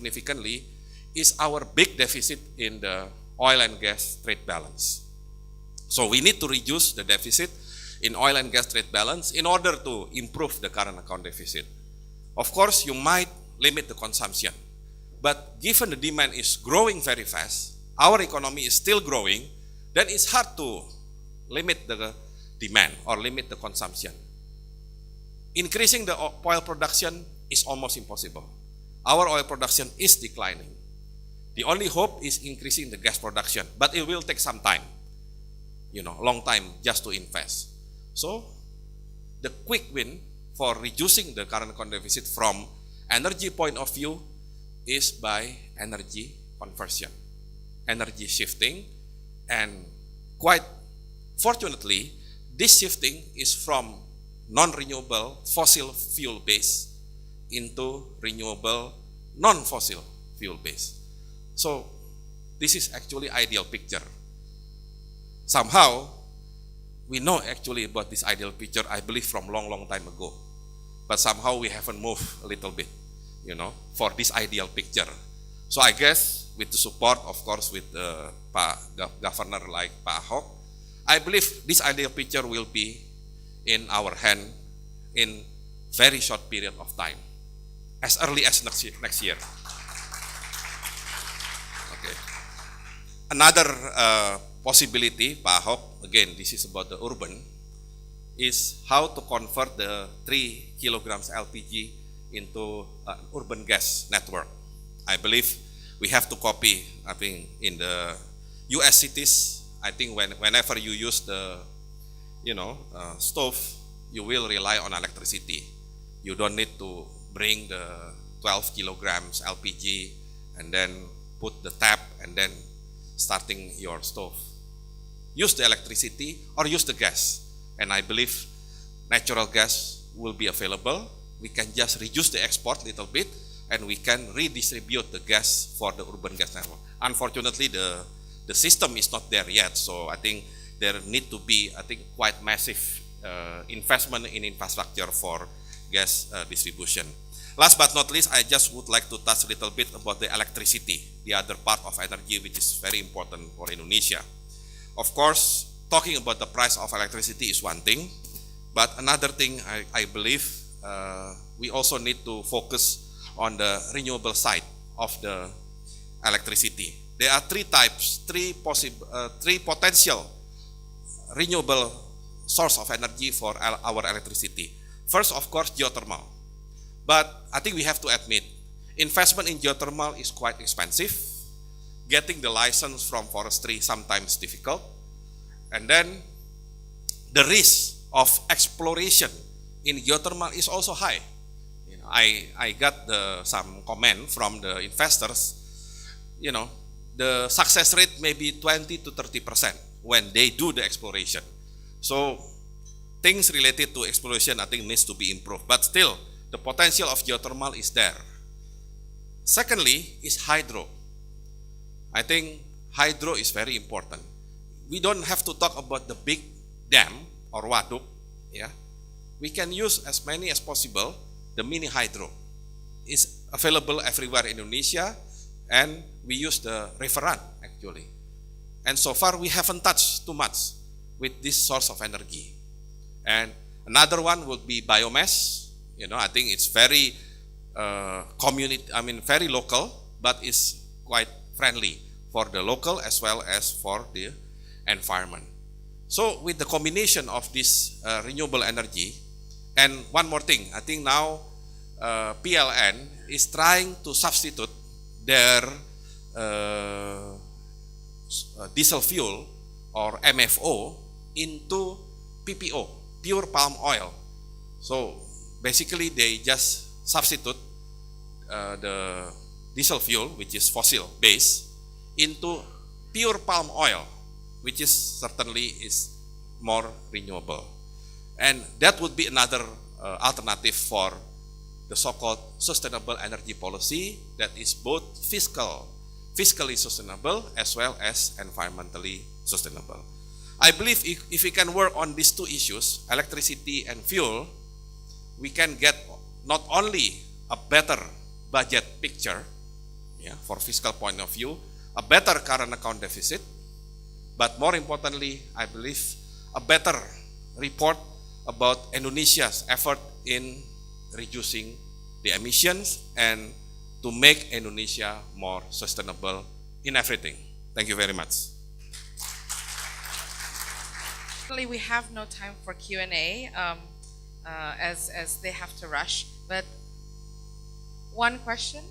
significantly is our big deficit in the oil and gas trade balance. So we need to reduce the deficit in oil and gas trade balance in order to improve the current account deficit. Of course, you might limit the consumption, but given the demand is growing very fast, our economy is still growing, then it's hard to limit the demand or limit the consumption. Increasing the oil production is almost impossible. Our oil production is declining. The only hope is increasing the gas production, but it will take some time, long time just to invest. So the quick win for reducing the current account deficit from energy point of view is by energy conversion, energy shifting, and quite fortunately, this shifting is from non-renewable fossil fuel base into renewable non-fossil fuel base. So this is actually ideal picture. Somehow, we know actually about this ideal picture, I believe from long time ago. But somehow we haven't moved a little bit, for this ideal picture. So I guess with the support, of course, with governor like Pak Ahok, I believe this ideal picture will be in our hand in very short period of time, as early as next year. Okay. Another possibility, Pak Ahok, again, this is about the urban, is how to convert the 3 kilograms LPG into an urban gas network. I believe we have to copy, I think, in the US cities, I think whenever you use the, stove, you will rely on electricity. You don't need to bring the 12 kilograms LPG and then put the tap and then starting your stove. Use the electricity or use the gas. And I believe natural gas will be available. We can just reduce the export a little bit and we can redistribute the gas for the urban gas network. Unfortunately, the system is not there yet. So I think there need to be, quite massive investment in infrastructure for gas distribution. Last but not least, I just would like to touch a little bit about the electricity, the other part of energy which is very important for Indonesia. Of course, talking about the price of electricity is one thing, but another thing I believe we also need to focus on the renewable side of the electricity. There are three potential renewable source of energy for our electricity. First, of course, geothermal. But I think we have to admit, investment in geothermal is quite expensive. Getting the license from forestry sometimes difficult. And then the risk of exploration in geothermal is also high. I got some comment from the investors, the success rate may be 20 to 30% when they do the exploration. So things related to exploration, I think, needs to be improved. But still, the potential of geothermal is there. Secondly, is hydro. I think hydro is very important. We don't have to talk about the big dam or waduk. Yeah, we can use as many as possible. The mini hydro is available everywhere in Indonesia, and we use the river run actually. And so far we haven't touched too much with this source of energy. And another one would be biomass. I think it's very very local, but it's quite friendly for the local as well as for the environment. So with the combination of this renewable energy, and one more thing, I think now PLN is trying to substitute their diesel fuel or MFO into PPO, pure palm oil. So basically they just substitute the diesel fuel, which is fossil based, into pure palm oil, which is certainly is more renewable. And that would be another alternative for the so-called sustainable energy policy that is both fiscally sustainable as well as environmentally sustainable. I believe if we can work on these two issues, electricity and fuel, we can get not only a better budget picture, yeah, for fiscal point of view, a better current account deficit, but more importantly, I believe, a better report about Indonesia's effort in reducing the emissions and to make Indonesia more sustainable in everything. Thank you very much. We have no time for Q&A as they have to rush, but one question.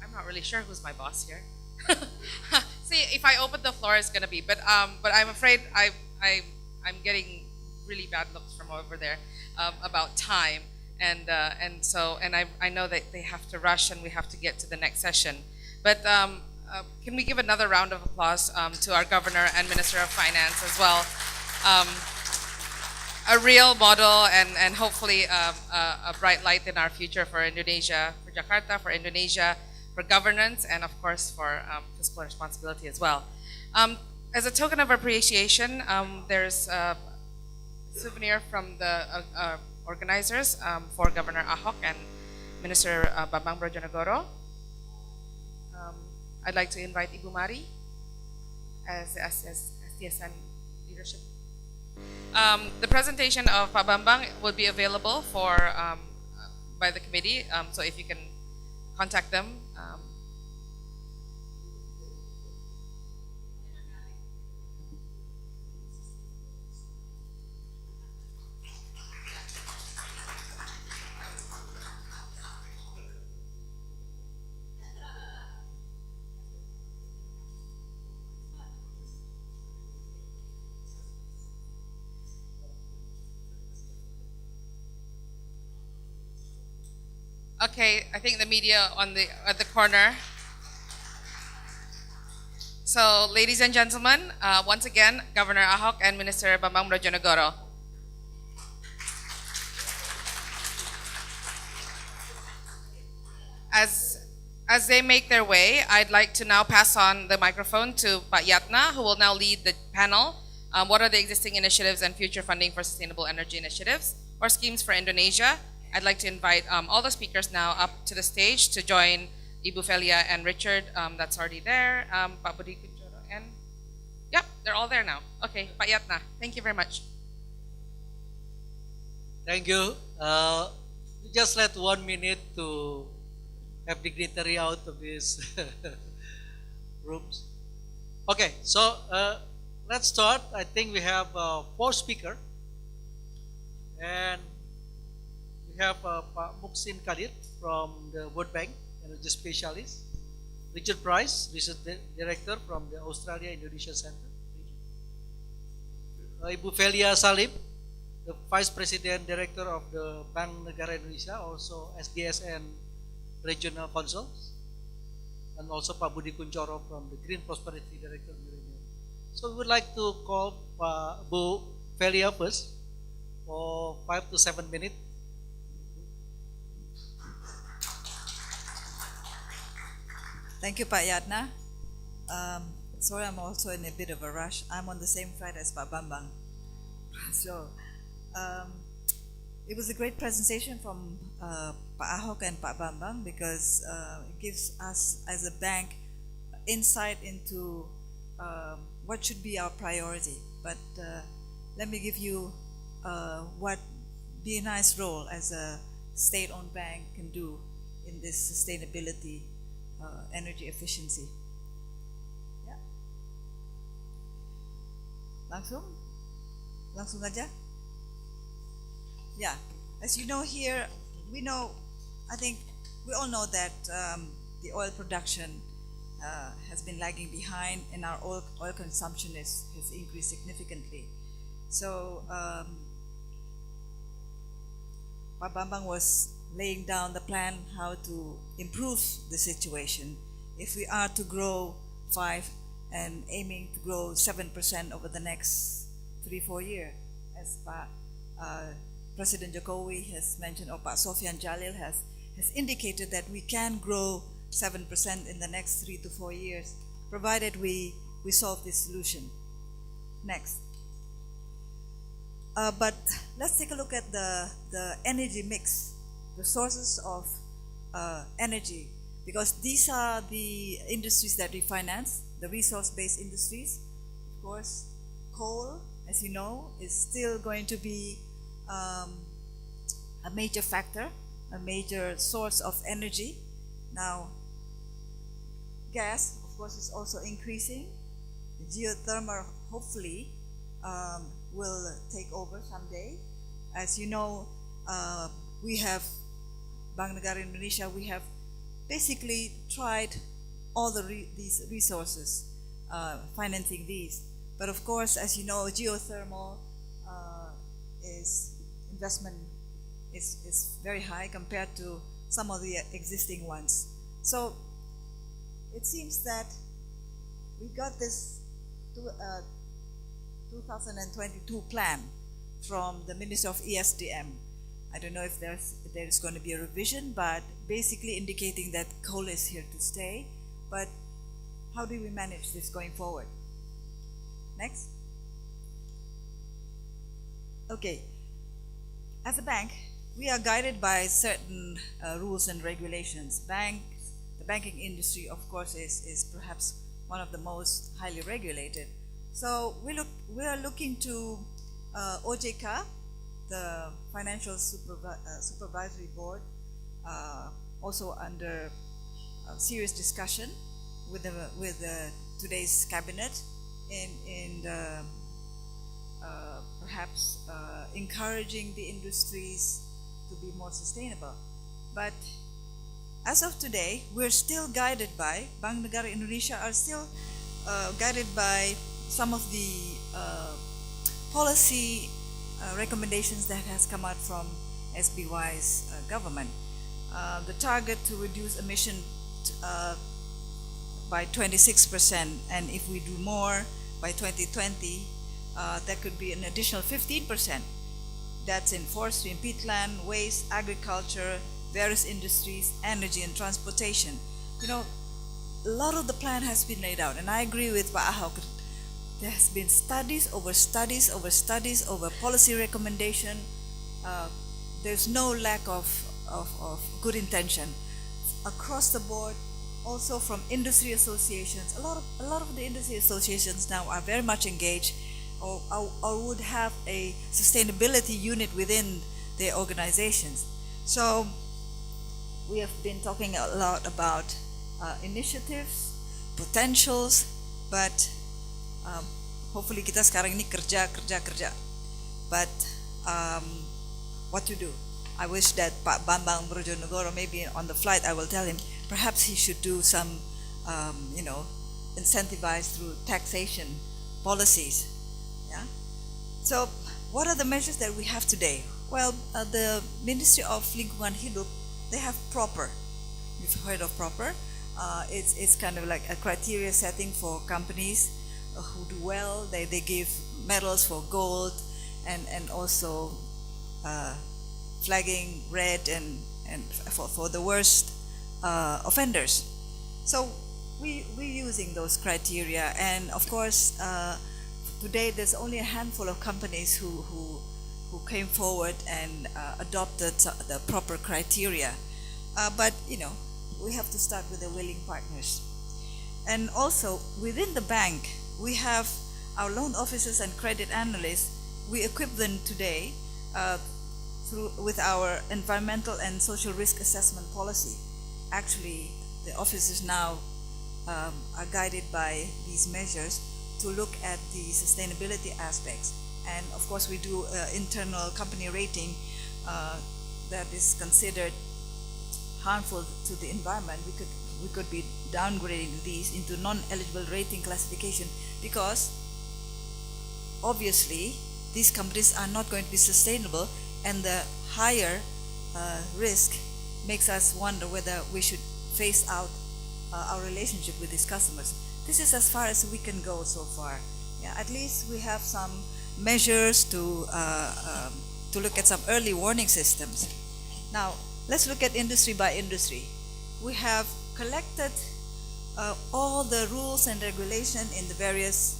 I'm not really sure who's my boss here. See, if I open the floor, it's gonna be. But I'm afraid I'm getting really bad looks from over there about time, and I know that they have to rush and we have to get to the next session. But can we give another round of applause to our Governor and Minister of Finance as well? A real model and hopefully a bright light in our future for Indonesia, for Jakarta, for Indonesia, for governance, and of course for fiscal responsibility as well. As a token of appreciation, there's a souvenir from the organizers for Governor Ahok and Minister Bambang Brojonegoro. I'd like to invite Ibu Mari as SDSN leadership. The presentation of Pak Bambang will be available for by the committee, so if you can contact them. Okay, I think the media at the corner. So, ladies and gentlemen, once again, Governor Ahok and Minister Bambang Brojonegoro. As they make their way, I'd like to now pass on the microphone to Pak Yatna, who will now lead the panel. What are the existing initiatives and future funding for sustainable energy initiatives or schemes for Indonesia? I'd like to invite all the speakers now up to the stage to join Ibu Felia and Richard, that's already there, Pak Budi Kunchoro, and yep, they're all there now. Okay, Pak Yatna, thank you very much. Thank you. We just let 1 minute to have dignitary out of these rooms. Okay, so let's start. I think we have 4 speakers, and we have Pak Muksin Kadir from the World Bank, energy specialist. Richard Price, research director from the Australia-Indonesia Center. Ibu Felia Salim, the Vice President Director of the Bank Negara Indonesia, also SDSN Regional Council, and also Pak Budi Kunchoro from the Green Prosperity Director of Millennium. So we would like to call Bu Felia first for 5 to 7 minutes. Thank you, Pak Yatna. Sorry, I'm also in a bit of a rush. I'm on the same flight as Pak Bambang. So, it was a great presentation from Pak Ahok and Pak Bambang because it gives us as a bank insight into what should be our priority. But let me give you what BNI's role as a state-owned bank can do in this sustainability energy efficiency. Ya. Langsung aja. Yeah, as you know here, I think we all know that the oil production has been lagging behind, and our oil consumption has increased significantly. So Pak Bambang was laying down the plan how to improve the situation. If we are to grow 5 and aiming to grow 7% over the next 3-4 years, as President Jokowi has mentioned, or Pak Sofyan Jalil has indicated that we can grow 7% in the next 3 to 4 years, provided we solve this solution. Next. But let's take a look at the energy mix, the sources of energy, because these are the industries that we finance, the resource-based industries. Of course, coal, as you know, is still going to be a major factor, a major source of energy. Now, gas, of course, is also increasing. Geothermal, hopefully, will take over someday. As you know, we have, Bank Negara Indonesia, we have basically tried all these resources, financing these. But of course, as you know, geothermal investment is very high compared to some of the existing ones. So it seems that we got this 2022 plan from the Minister of ESDM. I don't know if there's going to be a revision, but basically indicating that coal is here to stay. But how do we manage this going forward? Next. Okay. As a bank, we are guided by certain rules and regulations. The banking industry, of course, is perhaps one of the most highly regulated. So we are looking to OJK, the Financial Supervisory Board, also under serious discussion with today's cabinet in perhaps encouraging the industries to be more sustainable. But as of today, we're still guided by, Bank Negara Indonesia are still guided by some of the policy recommendations that has come out from SBY's government. The target to reduce emission by 26%, and if we do more by 2020, that could be an additional 15%. That's in forestry and peatland, waste, agriculture, various industries, energy and transportation. You know, a lot of the plan has been laid out, and I agree with Pak Ahok. There has been studies over studies over studies over policy recommendation. There's no lack of good intention across the board. Also from industry associations, a lot of the industry associations now are very much engaged, or would have a sustainability unit within their organizations. So we have been talking a lot about initiatives, potentials, but hopefully kita sekarang ini kerja. But what to do? I wish that Pak Bambang Brojonegoro, maybe on the flight I will tell him, perhaps he should do some, incentivized through taxation policies. Yeah. So, what are the measures that we have today? Well, the Ministry of Lingkungan Hidup, they have PROPER. You've heard of PROPER? It's kind of like a criteria setting for companies who do well. They give medals for gold and also flagging red and for the worst offenders. So we're using those criteria, and of course today there's only a handful of companies who came forward and adopted the proper criteria. But we have to start with the willing partners. And also within the bank, we have our loan officers and credit analysts. We equip them today with our environmental and social risk assessment policy. Actually, the officers now are guided by these measures to look at the sustainability aspects. And of course, we do internal company rating that is considered harmful to the environment. We could be downgrading these into non-eligible rating classification, because obviously these companies are not going to be sustainable, and the higher risk makes us wonder whether we should phase out our relationship with these customers. This is as far as we can go so far. Yeah, at least we have some measures to look at some early warning systems. Now, let's look at industry by industry. We have collected all the rules and regulation in the various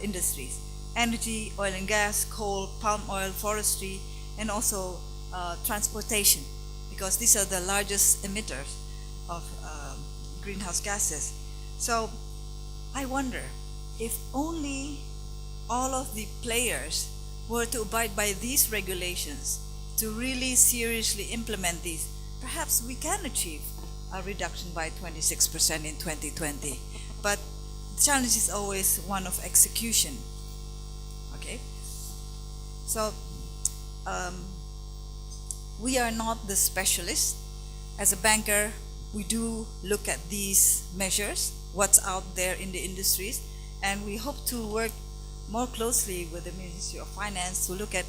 industries: energy, oil and gas, coal, palm oil, forestry, and also transportation. because these are the largest emitters of greenhouse gases. So I wonder if only all of the players were to abide by these regulations, to really seriously implement these, perhaps we can achieve a reduction by 26% in 2020. But the challenge is always one of execution. Okay? So we are not the specialists. As a banker, we do look at these measures, what's out there in the industries, and we hope to work more closely with the Ministry of Finance to look at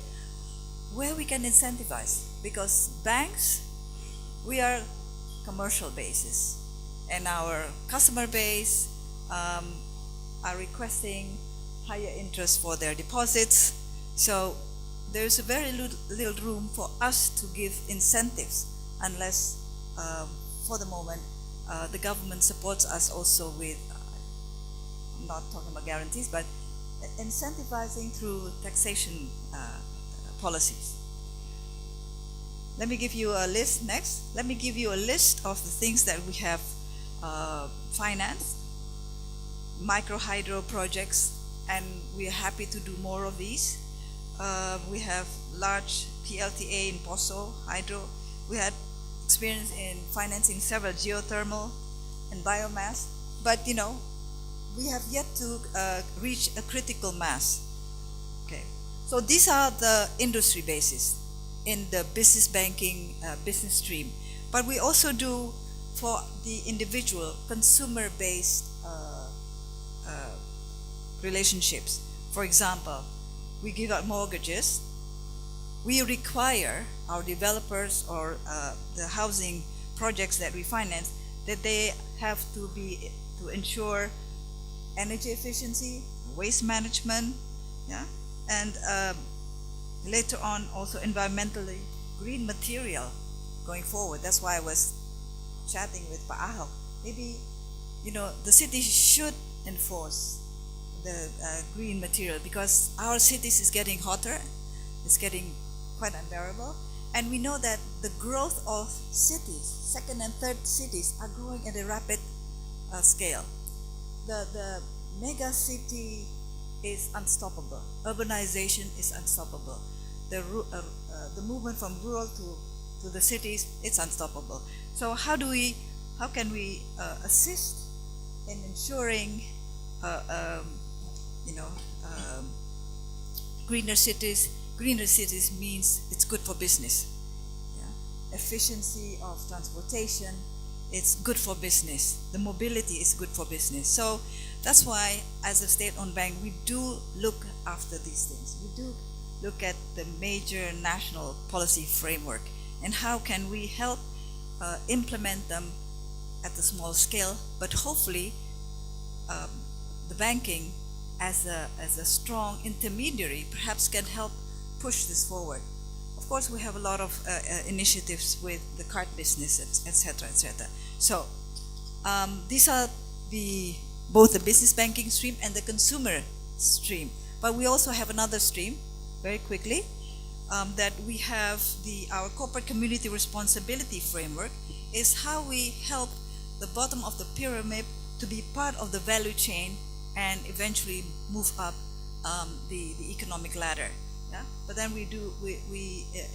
where we can incentivize, because banks, we are commercial basis, and our customer base are requesting higher interest for their deposits. So there's a very little room for us to give incentives unless for the moment the government supports us also with, I'm not talking about guarantees, but incentivizing through taxation policies. Let me give you a list next. Let me give you a list of the things that we have financed. Micro hydro projects, and we are happy to do more of these. We have large PLTA in Poso hydro. We had experience in financing several geothermal and biomass, but we have yet to reach a critical mass. Okay, so these are the industry bases in the business banking business stream, but we also do for the individual consumer-based relationships. For example, we give out mortgages. We require our developers or the housing projects that we finance that they have to ensure energy efficiency, waste management, yeah, and later on also environmentally green material going forward. That's why I was chatting with Pak Ahok. Maybe the city should enforce the green material, because our cities is getting hotter, it's getting quite unbearable, and we know that the growth of cities, second and third cities, are growing at a rapid scale. The mega city is unstoppable. Urbanization is unstoppable. The movement from rural to the cities, it's unstoppable. So how can we assist in ensuring greener cities? Greener cities means it's good for business. Yeah? Efficiency of transportation, it's good for business. The mobility is good for business. So that's why, as a state-owned bank, we do look after these things. We do look at the major national policy framework and how can we help implement them at a small scale, but hopefully the banking as a strong intermediary perhaps can help push this forward. Of course, we have a lot of initiatives with the card business, etc., etc. So these are both the business banking stream and the consumer stream. But we also have another stream, very quickly, that we have our corporate community responsibility framework, is how we help the bottom of the pyramid to be part of the value chain and eventually move up the economic ladder. Yeah? But then we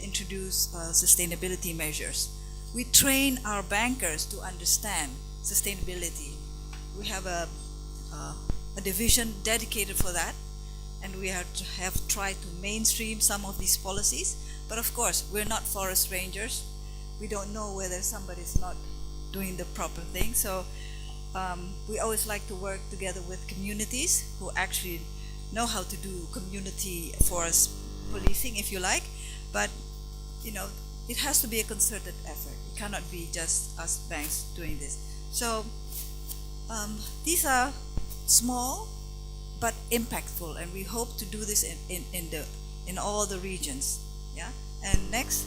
introduce sustainability measures. We train our bankers to understand sustainability. We have a division dedicated for that, and we have tried to mainstream some of these policies. But of course, we're not forest rangers. We don't know whether somebody's not doing the proper thing. So we always like to work together with communities who actually know how to do community forest policing, if you like. But it has to be a concerted effort. It cannot be just us banks doing this. So these are small but impactful, and we hope to do this in all the regions. Yeah. And next,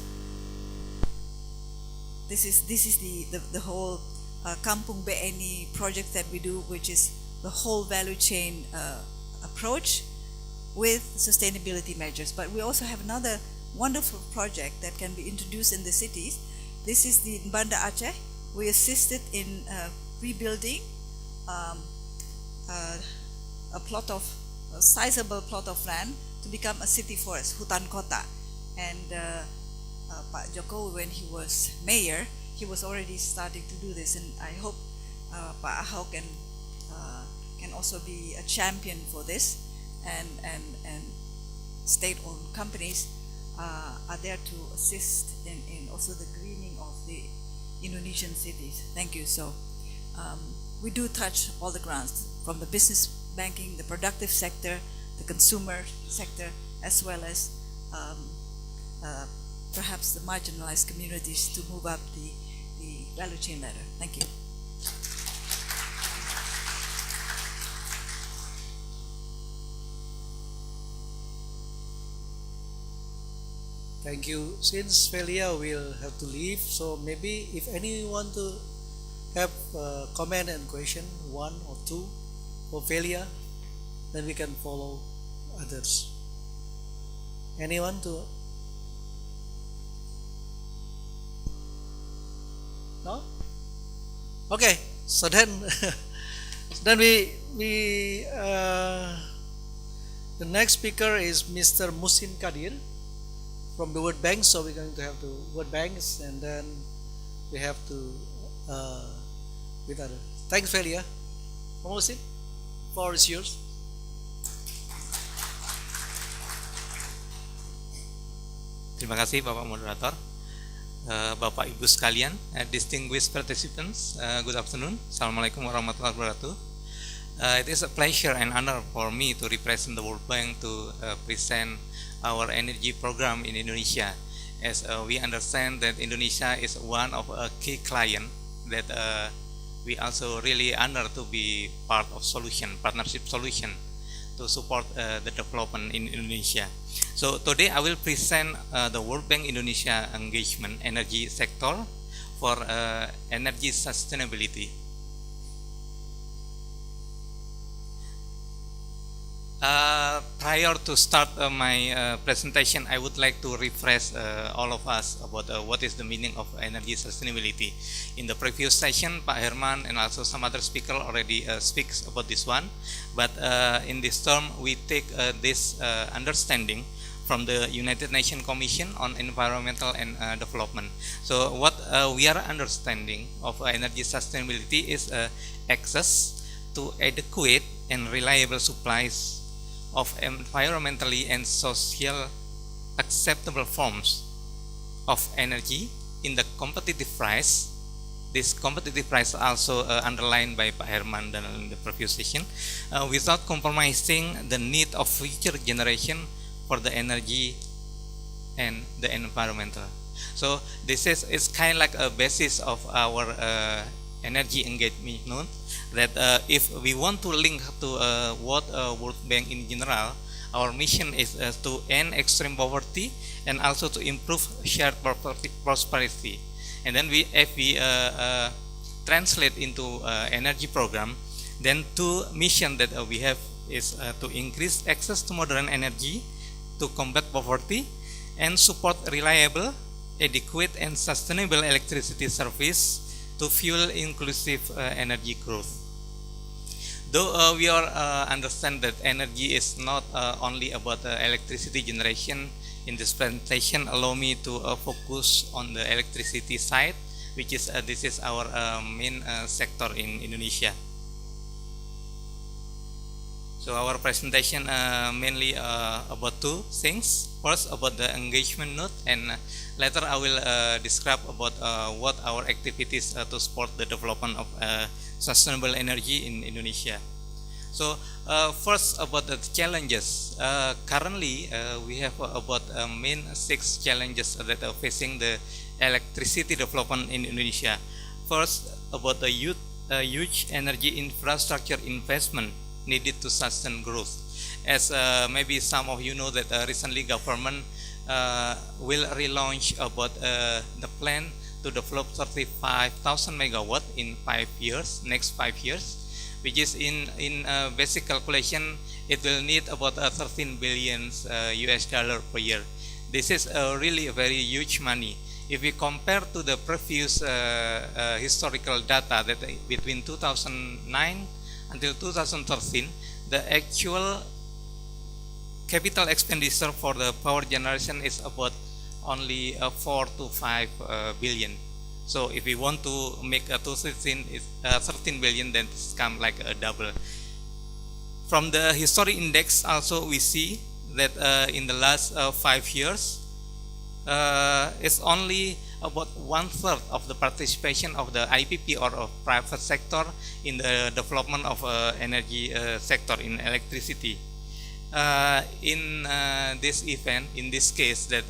this is the whole Kampung BNI project that we do, which is the whole value chain approach with sustainability measures. But we also have another wonderful project that can be introduced in the cities This is the Banda Aceh. We assisted in rebuilding a sizable plot of land to become a city forest, hutan kota. And Pak Jokowi, when he was mayor, he was already starting to do this, and I hope Pak Ahok can also be a champion for this, and state-owned companies are there to assist in also the greening of the Indonesian cities. Thank you. So we do touch all the grounds, from the business banking, the productive sector, the consumer sector, as well as perhaps the marginalized communities to move up the value chain ladder. Thank you. Thank you. Since Velia will have to leave, so maybe if anyone to have comment and question, one or two for Velia, then we can follow others. Anyone to? No? Okay. So then, the next speaker is Mr. Musin Kadir from the World Bank. So we're going to have the World Banks, and then we have to with other. Thanks, Velia. Musin, floor is yours. Terima kasih Bapak Moderator, Bapak Ibu sekalian, distinguished participants, good afternoon. Assalamualaikum warahmatullahi wabarakatuh. It is a pleasure and honor for me to represent the World Bank to present our energy program in Indonesia. As we understand that Indonesia is one of a key client that we also really honor to be part of partnership solution to support the development in Indonesia. So today I will present the World Bank Indonesia engagement energy sector for energy sustainability. Prior to start my presentation, I would like to refresh all of us about what is the meaning of energy sustainability. In the previous session, Pak Herman and also some other speaker already speaks about this one. But in this term, we take this understanding from the United Nations Commission on Environmental and Development. So what we are understanding of energy sustainability is access to adequate and reliable supplies of environmentally and social acceptable forms of energy in the competitive price. This competitive price also underlined by Pak Herman in the previous session, without compromising the need of future generation for the energy and the environmental. So this is kind of like a basis of our energy engagement, that if we want to link to what World Bank in general, our mission is to end extreme poverty and also to improve shared prosperity. And then if we translate into energy program, then two missions that we have is to increase access to modern energy, to combat poverty, and support reliable, adequate, and sustainable electricity service to fuel inclusive energy growth. Though we all understand that energy is not only about electricity generation, in this presentation allow me to focus on the electricity side, which is this is our main sector in Indonesia. So our presentation mainly about two things. First, about the engagement note, and later I will describe about what our activities to support the development of sustainable energy in Indonesia. So first, about the challenges. Currently, we have about main 6 challenges that are facing the electricity development in Indonesia. First, about the huge energy infrastructure investment needed to sustain growth. As maybe some of you know that recently government will relaunch about the plan to develop 35,000 megawatt in 5 years, next 5 years, which is in basic calculation, it will need about 13 billion US dollar per year. This is really a very huge money. If we compare to the previous historical data that between 2009 until 2013, the actual capital expenditure for the power generation is about only 4 to 5 billion. So if we want to make a 13 billion, then it's come like a double. From the history index also we see that in the last 5 years, it's only about 1/3 of the participation of the IPP or of private sector in the development of energy sector in electricity. In this event, in this case, that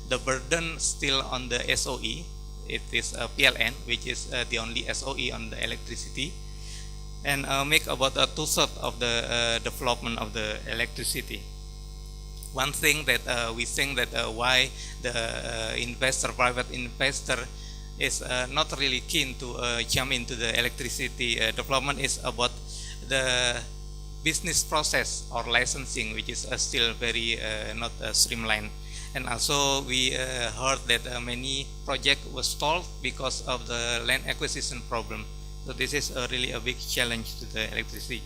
the burden still on the SOE. It is PLN, which is the only SOE on the electricity, and make about 2/3 of the development of the electricity. One thing that we think that why the private investor is not really keen to jump into the electricity development is about the business process or licensing, which is still very not streamlined. And also we heard that many projects were stalled because of the land acquisition problem. So this is really a big challenge to the electricity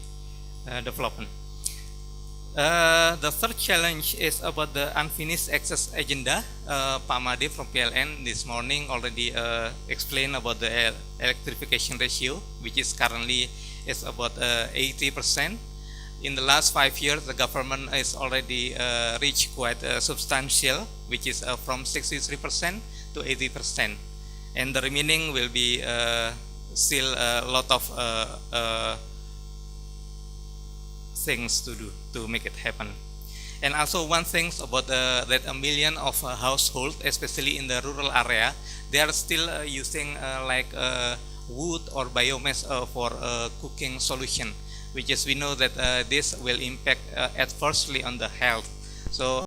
development. The third challenge is about the unfinished access agenda. Pak Made from PLN this morning already explained about the electrification ratio, which is currently is about 80%. In the last 5 years, the government has already reached quite substantial, which is from 63% to 80%, and the remaining will be still a lot of things to do to make it happen. And also one thing about that 1 million of households, especially in the rural area, they are still using like wood or biomass for cooking solution, which is we know that this will impact adversely on the health. So